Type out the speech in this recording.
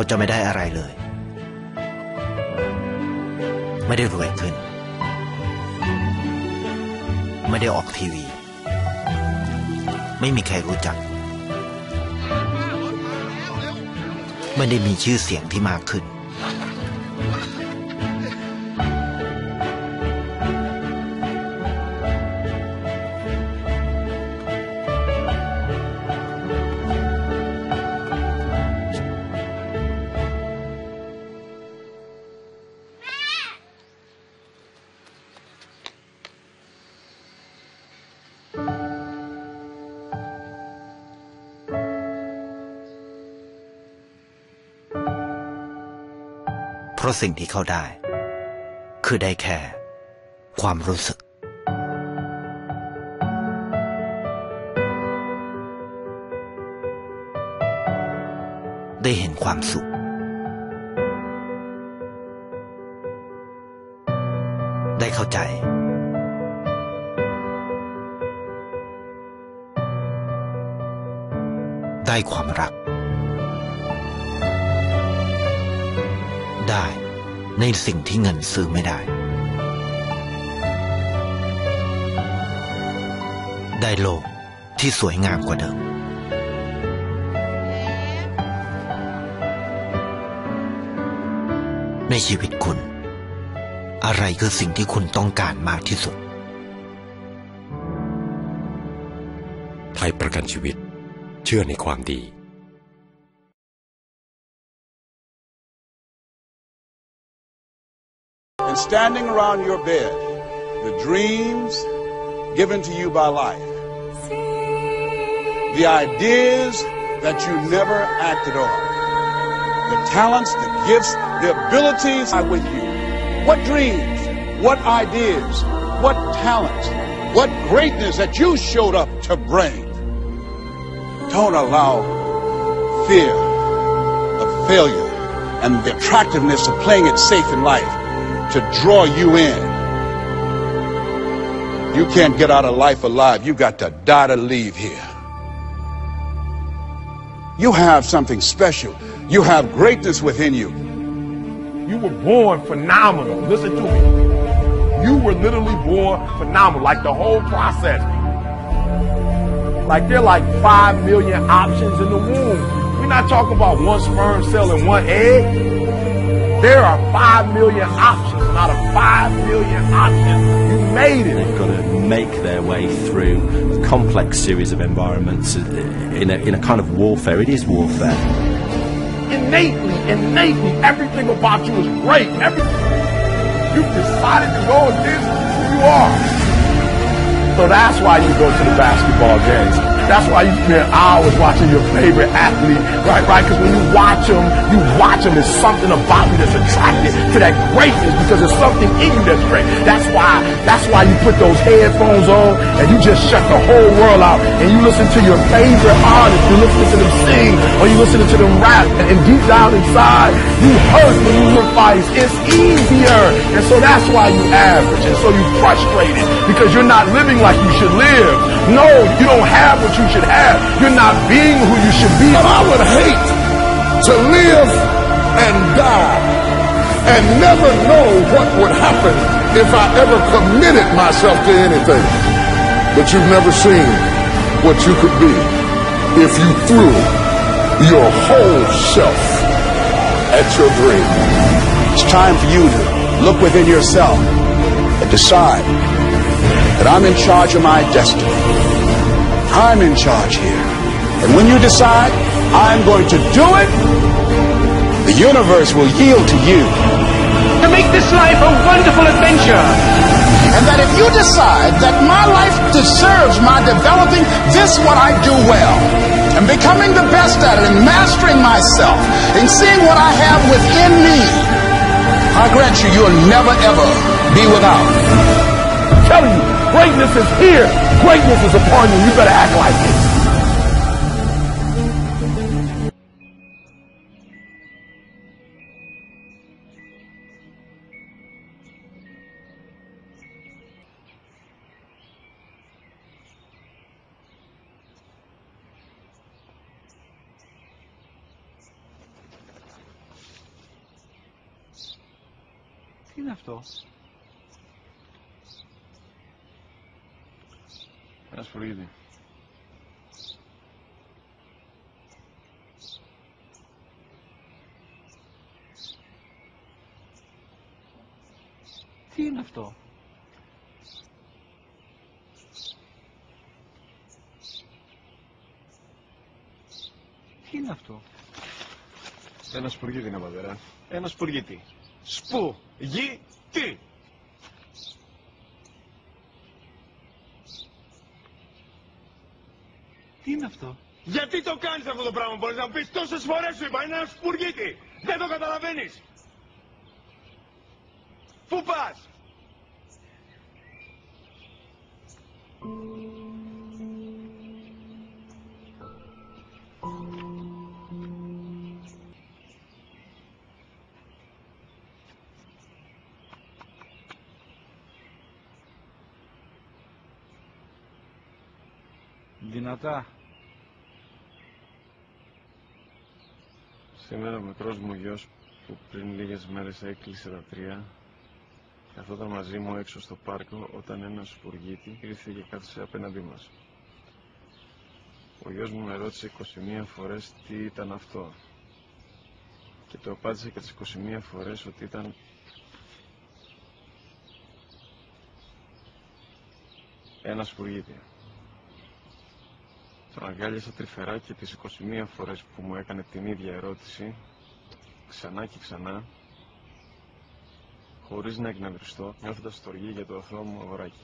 เขาจะไม่ได้อะไรเลย ไม่ได้รวยขึ้น ไม่ได้ออกทีวี ไม่มีใครรู้จัก ไม่ได้มีชื่อเสียงที่มากขึ้นเพราะสิ่งที่เขาได้คือได้แค่ความรู้สึกได้เห็นความสุขได้เข้าใจได้ความรักได้ในสิ่งที่เงินซื้อไม่ได้ได้โลกที่สวยงามกว่าเดิมในชีวิตคุณอะไรคือสิ่งที่คุณต้องการมากที่สุดไทยประกันชีวิตเชื่อในความดีAnd standing around your bed, the dreams given to you by life, the ideas that you never acted on, the talents, the gifts, the abilities are with you. What dreams, what ideas, what talents, what greatness that you showed up to bring. Don't allow fear of failure and the attractiveness of playing it safe in life to draw you in. You can't get out of life alive. You got to die to leave here. You have something special. You have greatness within you. You were born phenomenal. Listen to me. You were literally born phenomenal, like the whole process. Like there are like 5 million options in the womb. We're not talking about one sperm cell and one egg. There are 5 million options. Out of 5 million options, you made it. They've got to make their way through a complex series of environments in a kind of warfare. It is warfare. Innately, everything about you is great. Everything. You've decided to go and this is who you are. So that's why you go to the basketball games. That's why you spend hours watching your favorite athlete, right? Because when you watch them, there's something about you that's attracted to that greatness because there's something in you that's great. That's why you put those headphones on and you just shut the whole world out and you listen to your favorite artist, you listen to them sing or you listen to them rap and deep down inside, you hurt when you look fights. It's easier. And so that's why you average and so you frustrated because you're not living like you should live. No, you don't have what you should have. You're not being who you should be. But I would hate to live and die and never know what would happen if I ever committed myself to anything. But you've never seen what you could be if you threw your whole self at your dream. It's time for you to look within yourself and decide that I'm in charge of my destiny. I'm in charge here. And when you decide I'm going to do it, the universe will yield to you. To make this life a wonderful adventure. And that if you decide that my life deserves my developing this what I do well, and becoming the best at it, and mastering myself, and seeing what I have within me, I grant you, you'll never ever be without. I'm telling you, greatness is here. Greatness is upon you. You better act like it. είναι αυτό? Ένα σπουργίτη. Τι είναι αυτό? Τι είναι αυτό? Ένα σπουργίτη είναι, πατέρα. Ένα σπουργίτη. Σπου-γι-τι. Τι είναι αυτό? Γιατί το κάνεις αυτό το πράγμα, μπορείς να μου πεις? Τόσες φορές σου είπα, είναι ένα σπουργίτη. Δεν το καταλαβαίνεις. Πού πας? Δυνατά. Σήμερα ο μικρός μου γιος που πριν λίγες μέρες έκλεισε τα 3 καθόταν μαζί μου έξω στο πάρκο όταν ένας σπουργίτη ήρθε και κάθισε απέναντί μας. Ο γιος μου με ρώτησε 21 φορές τι ήταν αυτό και το απάντησε και τις 21 φορές ότι ήταν ένα σπουργίτη. Τον αγκάλιασα τρυφερά και τις 21 φορές που μου έκανε την ίδια ερώτηση, ξανά και ξανά, χωρίς να εκνευριστώ, νιώθοντας στοργή για το αθώο μου αγοράκι.